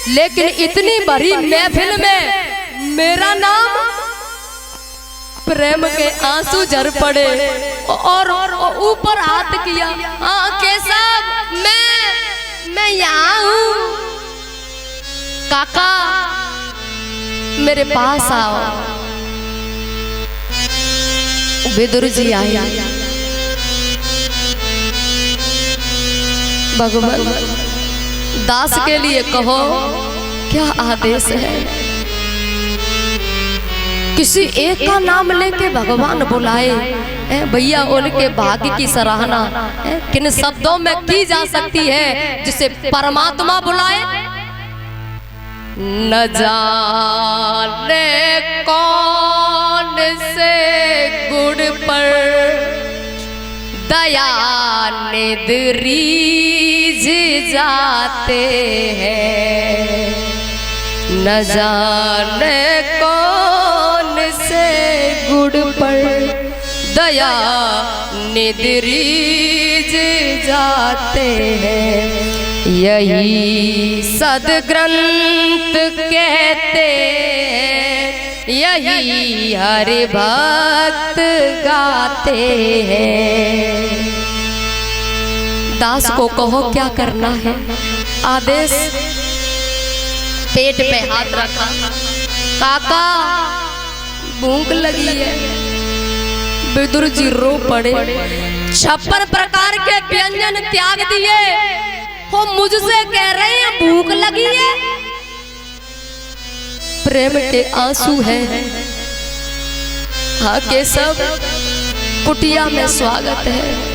लेकिन इतनी बड़ी महफिल में मेरा नाम, प्रेम के आंसू झर पड़े और ऊपर हाथ किया। हाँ केशव, मैं यहाँ हूँ, काका मेरे पास आओ। विदुर जी आया। भगवान दास के लिए कहो क्या आदेश है। किसी एक का नाम लेके भगवान बुलाए भैया, उनके भाग्य की सराहना किन शब्दों में की जा सकती है जिसे परमात्मा बुलाए। न जाने कौन से गुण पर दया निद्र रीझ जाते हैं, न जाने कौन से गुण पर दया निद्र रीझ जाते हैं। यही सदग्रंथ कहते हैं, यही हरि भक्त गाते हैं। दास को कहो क्या करना है, आदेश। पेट पे हाथ रखा। काका भूख लगी है। विदुर जी रो पड़े। 56 प्रकार के व्यंजन त्याग दिए, वो मुझसे कह रहे हैं भूख लगी है। प्रेम के आंसू है। हाँ केशव, कुटिया में स्वागत है।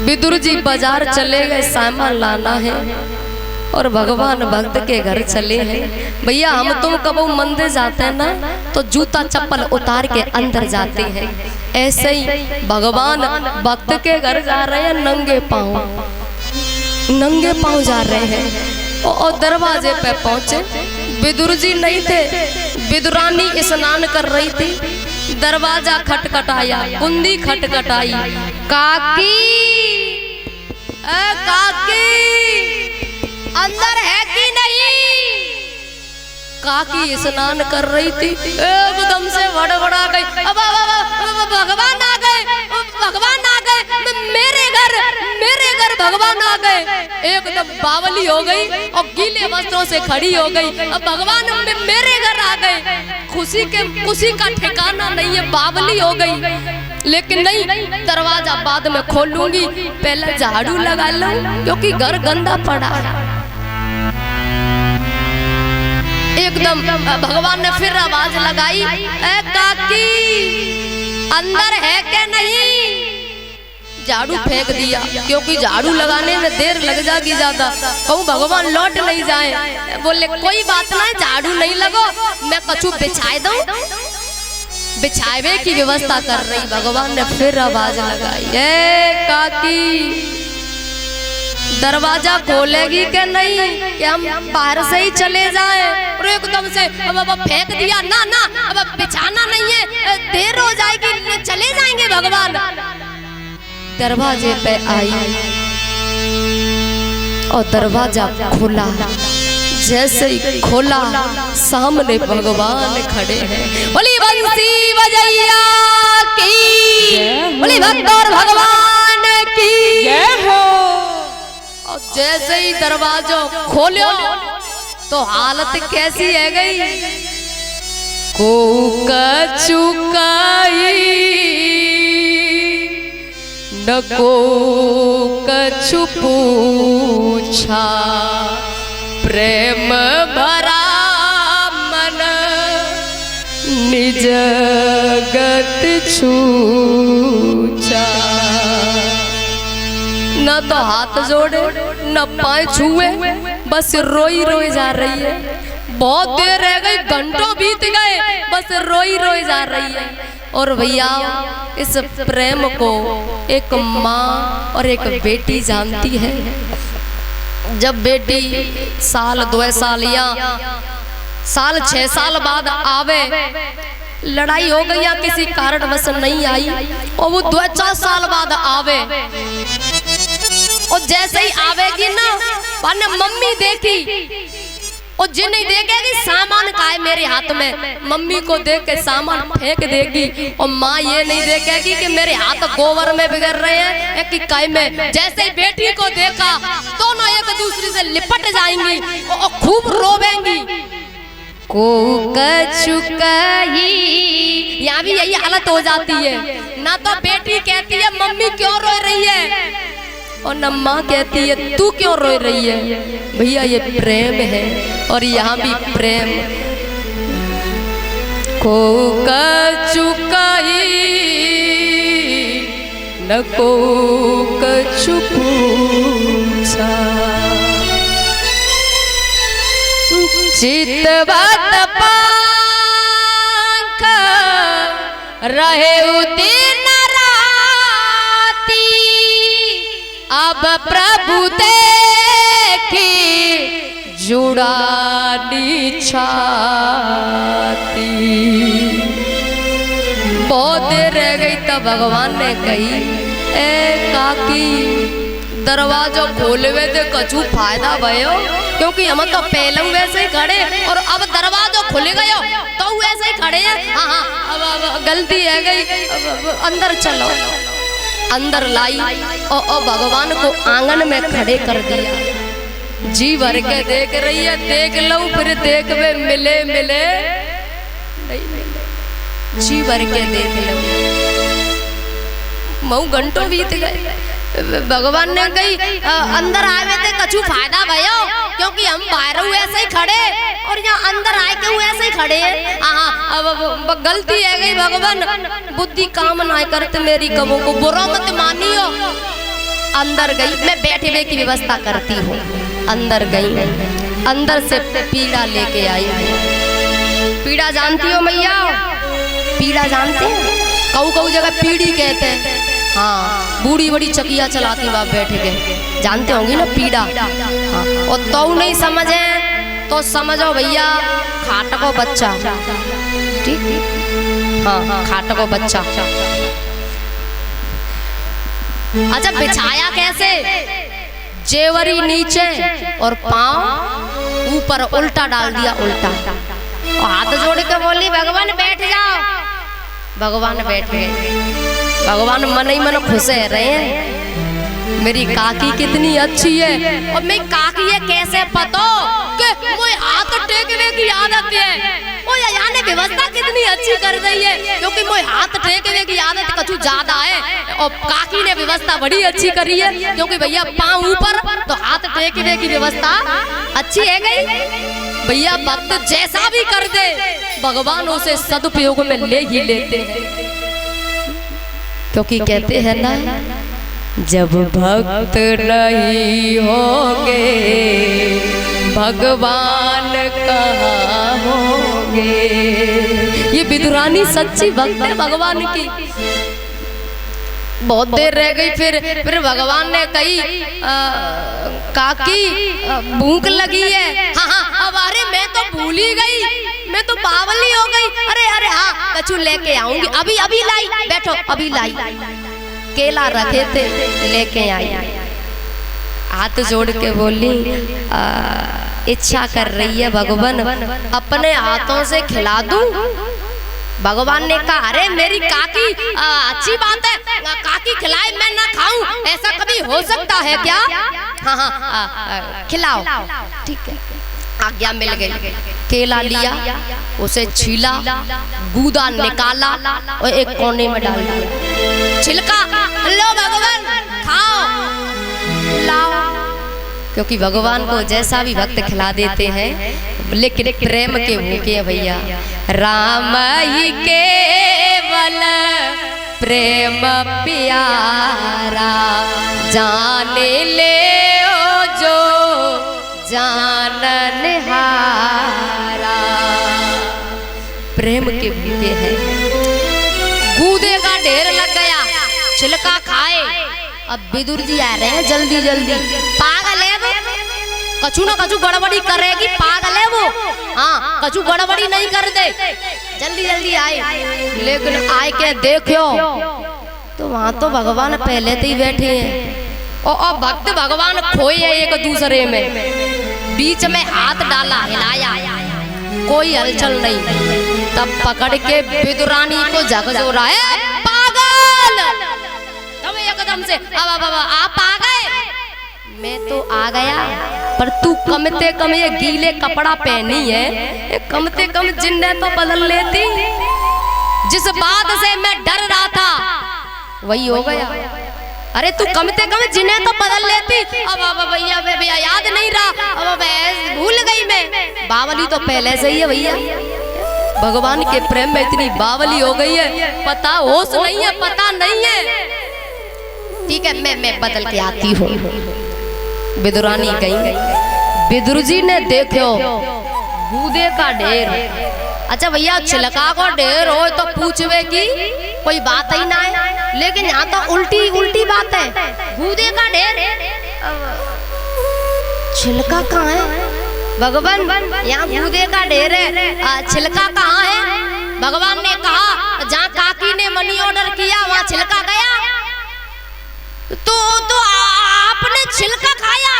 विदुर जी बाजार चले गए, सामान लाना है और भगवान भक्त के घर चले हैं। भैया हम तुम कबो मंदिर जाते हैं ना तो जूता चप्पल उतार के अंदर जाते हैं, ऐसे ही भगवान भक्त के घर जा रहे हैं नंगे पांव, नंगे पांव जा रहे हैं। और दरवाजे पे पहुंचे, विदुर जी नहीं थे, विदुरानी स्नान कर रही थी। दरवाजा खटखटाया, कुंडी खटखटाई। काकी, काकी अंदर है कि नहीं? काकी स्नान कर रही थी, एकदम से बड़बड़ा गई। भगवान आ गए, भगवान आ गए, मेरे घर भगवान आ गए। एकदम बावली हो गई और गीले वस्त्रों से खड़ी हो गई। अब भगवान मेरे घर आ गए। खुशी का ठिकाना नहीं है, बावली हो गई। लेकिन नहीं, दरवाजा बाद में खोलूंगी, पहले झाड़ू लगा लूं क्योंकि घर गंदा पड़ा है। एकदम भगवान ने फिर आवाज लगाई, ए काकी अंदर है क्या नहीं? झाड़ू फेंक दिया क्योंकि झाड़ू लगाने में देर लग जाएगी ज्यादा, कहूँ भगवान लौट नहीं जाए। बोले कोई बात नहीं, झाड़ू नहीं लगो, मैं कछु बिछाए दूं। बिछावे की व्यवस्था कर रही। भगवान ने फिर आवाज लगाई, ए काकी दरवाजा खोलेगी कि नहीं कि हम बाहर से ही चले जाएं? और एकदम से अब फेंक दिया, ना ना अब बिछाना नहीं है, देर हो जाएगी, चले जाएंगे भगवान। दरवाजे पे आई और दरवाजा खोला। जैसे ही खोला, सामने भगवान खड़े हैं। बोली बंसी बजैया की, बोली भक्त और भगवान की जय हो। और जैसे ही दरवाजा खोलो तो हालत कैसी है गई। को कचुकाई न को कछु पूछा, प्रेम भरा मन निज गत छूचा। न तो हाथ जोड़े न पाए छुए, बस रोई रोई जा रही है। बहुत देर रह गई, घंटों बीत गए, बस रोई रोई जा रही है। और भैया इस प्रेम को एक माँ और एक बेटी जानती है। जब बेटी साल 2 साल या साल 6 साल बाद आवे, लड़ाई हो गई या किसी कारणवश नहीं आई, और वो 2-4 साल बाद आवे, और जैसे ही आवेगी ना वरना मम्मी देखी और जिन्हें देखेगी सामान का है मेरे हाथ में, मम्मी को देख के सामान फेंक देगी। और माँ ये नहीं देखेगी कि मेरे हाथ गोबर में बिगड़ रहे हैं कि काय में। जैसे ही बेटी को देखा दोनों एक दूसरे से लिपट जाएंगी और खूब रोवेंगी। को कचुकही यहाँ भी यही हालत हो जाती है ना। तो बेटी कहती है मम्मी क्यों रो रही है, और न माँ कहती है तू क्यों रो रही है। भैया ये प्रेम है और यहाँ भी प्रेम। को कचुकही न को कछु पूछा, चितवत पंख रहे दिन राती, अब प्रभु देखी जुड़ानी छाती। बहुत देर रह गई तब भगवान ने कही ए काकी दरवाजा खोलवे थे कछु फायदा भयो, क्योंकि हम तो पहले वैसे ही खड़े और अब दरवाजा खुल गयो तो वैसे ही खड़े हैं। हाँ अब गलती है गई, अंदर चलो। अंदर लाई और भगवान को आंगन में खड़े कर दिया। जी भर के देख रही है, देख लो फिर देख वे मिले मिले नहीं मिले, जी भर के देख लो। मऊ घंटों बीत गए। भगवान ने कही अंदर आए थे कछु फायदा भयो, क्योंकि हम बाहर हुए ऐसे ही खड़े और यहाँ अंदर आए के हुए ऐसे ही खड़े हैं। हाँ अब गलती है गई भगवान, बुद्धि काम ना करते मेरी कबों को बुरा मत मानियो। अंदर गई, मैं बैठे हुए की व्यवस्था करती हूँ। अंदर गई, अंदर से पीड़ा लेके आई। पीड़ा जानती हो मैया, पीड़ा जानते हैं? कऊ कऊ जगह पीड़ी कहते हैं। हाँ बूढ़ी बड़ी चकिया चलाती वहाँ बैठ के, जानते होंगी ना पीड़ा। हाँ और तो नहीं समझे तो समझो भैया खाट को बच्चा, ठीक। हाँ खाट को बच्चा। अच्छा बिछाया कैसे? जेवरी नीचे और पाँव ऊपर उल्टा डाल दिया, उल्टा। और हाथ जोड़ के बोली भगवान बैठ जाओ। भगवान बैठ गए। भगवान मन ही मन खुश है रहे हैं। मेरी काकी कितनी अच्छी है, और मेरी काकी है कैसे पतो कि मुझे हाथ टेकने की आदत है। वो यहाँ ने व्यवस्था कितनी अच्छी कर दी है, क्योंकि मुझे हाथ टेकने की आदत कछु ज्यादा है। और काकी ने व्यवस्था बड़ी अच्छी करी है, क्योंकि भैया पाँव ऊपर तो हाथ टेकने की व्यवस्था अच्छी है गई। भैया भक्त जैसा भी कर दे भगवान उसे सदुपयोग में ले ही लेते हैं, क्योंकि कहते हैं ना जब भक्त नहीं होंगे भगवान कहाँ होंगे। ये विदुरानी सच्ची भक्त है भगवान की। बहुत देर रह गई, फिर भगवान ने कही काकी भूख लगी है। हाँ अब अरे मैं तो भूल ही गई, मैं तो बावली हो गई। अरे हाँ कछु लेके आऊंगी, अभी अभी लाई, बैठो अभी लाई। केला रखे थे लेके आई। हाथ जोड़ के बोली इच्छा कर रही है भगवान अपने हाथों से खिला दूं। भगवान ने कहा अरे मेरी काकी अच्छी बात है, काकी खिलाए मैं ना खाऊं, ऐसा कभी हो सकता है क्या? हाँ खिलाओ, ठीक है। आज्ञा मिल गई। केला लिया, उसे छीला, गूदा निकाला और एक कोने में डाल दिया। छिलका लो भगवान खाओ, लाओ। क्योंकि भगवान को जैसा भी भक्त खिला देते हैं, लेकिन प्रेम के भूखे भैया। राम ही केवल प्रेम प्यारा, जाने ले ओ जो जानन हारा। प्रेम के भूखे हैं। गूदे का ढेर लग गया, छिलका खाए। अब विदुर जी आ रहे हैं जल्दी जल्दी। पागल है वो, कछु ना कछु गड़बड़ी करेगी, पागल है वो। हाँ कछु गड़बड़ी नहीं कर दे, जल्दी जल्दी आए। लेकिन आए के देखो तो वहां तो भगवान पहले से ही बैठे हैं। और भक्त भगवान खोए एक दूसरे में, बीच में हाथ डाला, हिलाया, कोई हलचल नहीं। तब पकड़ के विदुरानी को झकझोरा, है पागल। तब एकदम से अब आप आ गए, मैं तो आ गया, पर तू कम से कम ये गीले कपड़ा पहनी है, कम से कम जिन्ने तो बदल लेती। जिस बात से मैं डर रहा था वही हो गया। अरे तू कम से कम जिन्हें तो बदल लेती। अब भैया याद नहीं रहा, अब भूल गई मैं। बावली तो पहले से ही है भैया, भगवान के प्रेम में इतनी बावली हो गई है, पता होश नहीं है, पता नहीं है। ठीक है, मैं बदल के आती हूँ। विदुरानी गई, विदुर जी ने देखो गूदे का ढेर। अच्छा भैया, छिलका को ढेर हो तो पूछवे की कोई बात ही ना है, लेकिन यहाँ तो उल्टी बात है। गूदे का ढेर, छिलका कहाँ है भगवान? यहाँ गूदे का ढेर है, छिलका कहाँ है? भगवान ने कहा जहाँ काकी ने मनी ऑर्डर किया वहाँ छिलका गया। तो आपने छिलका खाया?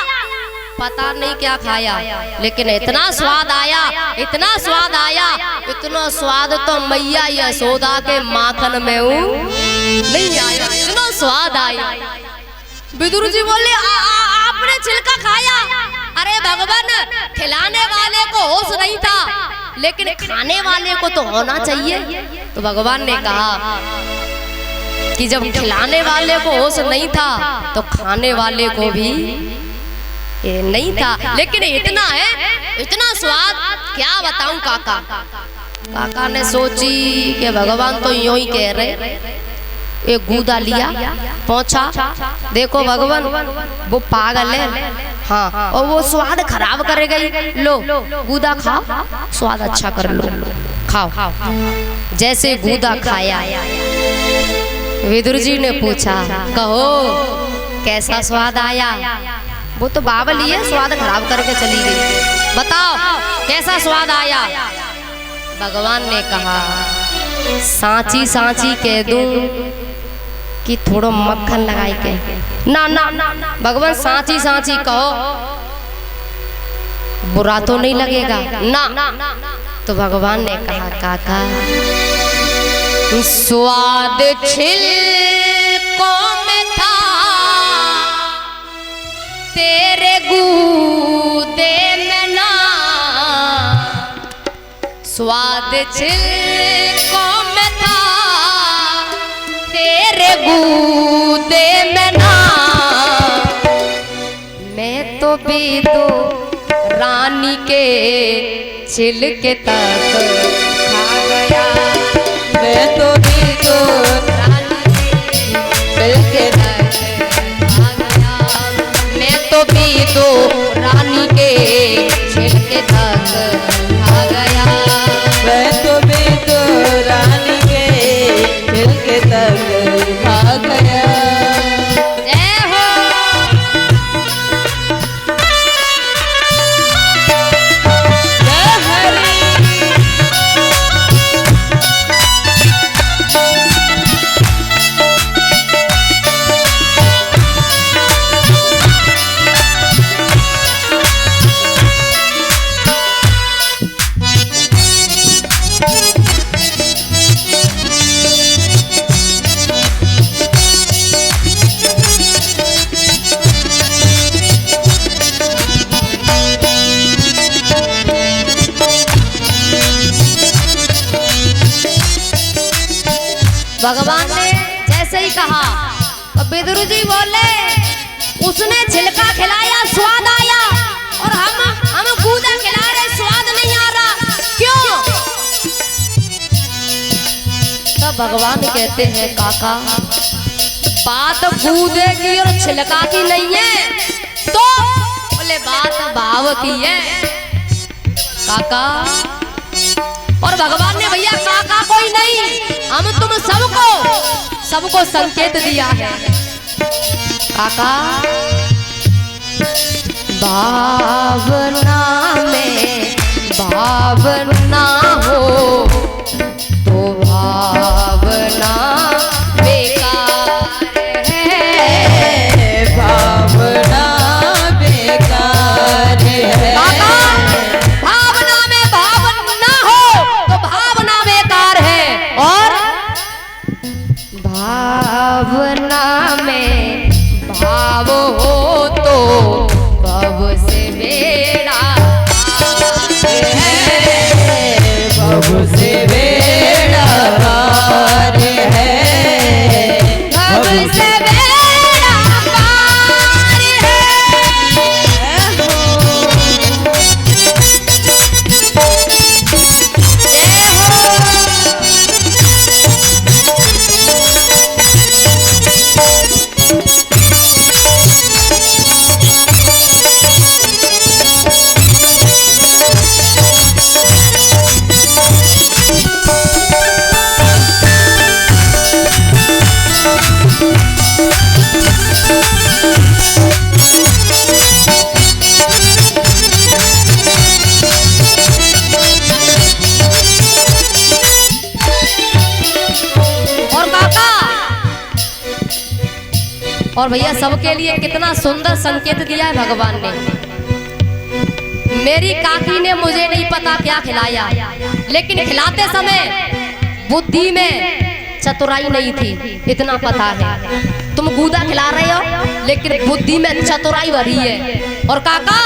पता नहीं क्या खाया, लेकिन इतना स्वाद आया, इतना स्वाद आया, इतना स्वाद तो मैया यशोदा के माखन में नहीं आया, इतना स्वाद आया। विदुर जी बोले आपने छिलका खाया? अरे भगवान, खिलाने वाले को होश नहीं था, लेकिन खाने वाले को तो होना चाहिए। तो भगवान ने कहा कि जब खिलाने वाले को होश नहीं था तो खाने वाले को भी ये नहीं था, लेकिन इतना है, इतना स्वाद क्या बताऊं काका। काका ने सोची कि भगवान तो यूं ही कह रहे। एक गूदा लिया, पहुंचा, देखो भगवान वो पागल है, हाँ, और वो स्वाद खराब करेगा। लो गूदा खाओ, स्वाद अच्छा कर लो, खाओ। जैसे गूदा खाया, विदुर जी ने पूछा कहो कैसा स्वाद आया? वो तो बावली है, स्वाद खराब करके चली गई, बताओ कैसा स्वाद आया? भगवान ने कहा सांची सांची कह दूं कि थोड़ा मक्खन लगाई के? ना भगवान सांची सांची कहो, बुरा तो नहीं लगेगा ना। तो भगवान ने कहा काका स्वाद छिलकों में था, तेरे गूदे में ना। स्वाद छिलकों में था, तेरे गूदे में ना। मैं तो भी तो रानी के छिलके तक खा गया, मैं तो भी तो रानी के छिलके तक खा गया, मैं तो भी तो रानी के छिलके तक खा गया, मैं तो भी तो रानी के छिलके तक खा गया। भगवान ने जैसे ही कहा तो विदुर जी बोले उसने छिलका खिलाया, स्वाद आया, और हम गूदा खिला रहे, स्वाद नहीं आ रहा, क्यों? तब भगवान कहते हैं काका बात गूदे की और छिलका की नहीं है, तो बोले बात भाव की है काका। और भगवान ने भैया काका कोई नहीं, हम तुम सबको संकेत दिया है काका। भावना में भावना हो तो भावना बेकार है, और भैया सबके लिए कितना सुंदर संकेत दिया है भगवान ने। मेरी काकी ने मुझे नहीं पता क्या खिलाया, लेकिन खिलाते समय बुद्धि में चतुराई नहीं थी, इतना पता है। तुम गूदा खिला रहे हो लेकिन बुद्धि में चतुराई भरी है। और काका